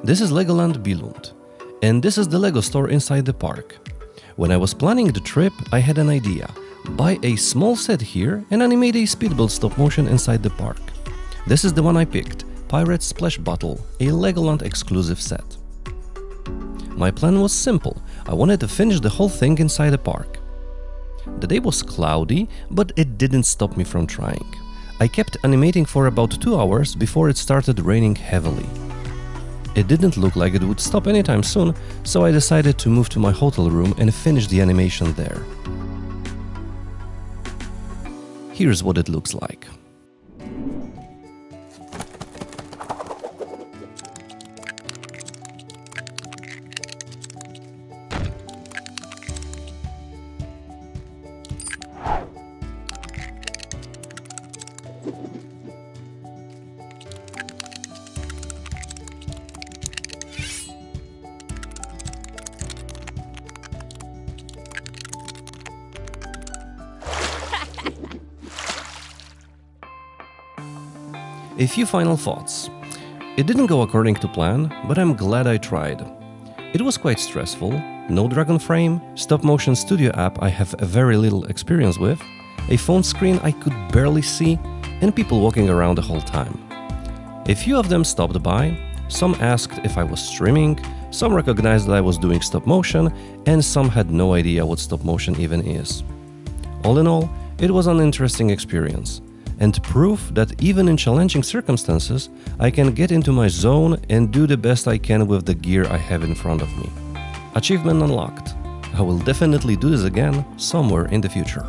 This is Legoland Billund, and this is the Lego store inside the park. When I was planning the trip, I had an idea. Buy a small set here and animate a speedboat stop motion inside the park. This is the one I picked, Pirate Splash Bottle, a Legoland exclusive set. My plan was simple. I wanted to finish the whole thing inside the park. The day was cloudy, but it didn't stop me from trying. I kept animating for about 2 hours before it started raining heavily. It didn't look like it would stop anytime soon, so I decided to move to my hotel room and finish the animation there. Here's what it looks like. A few final thoughts. It didn't go according to plan, but I'm glad I tried. It was quite stressful, no dragon frame, stop-motion studio app I have a very little experience with, a phone screen I could barely see, and people walking around the whole time. A few of them stopped by, some asked if I was streaming, some recognized that I was doing stop-motion, and some had no idea what stop-motion even is. All in all, it was an interesting experience, and proof that even in challenging circumstances, I can get into my zone and do the best I can with the gear I have in front of me. Achievement unlocked. I will definitely do this again somewhere in the future.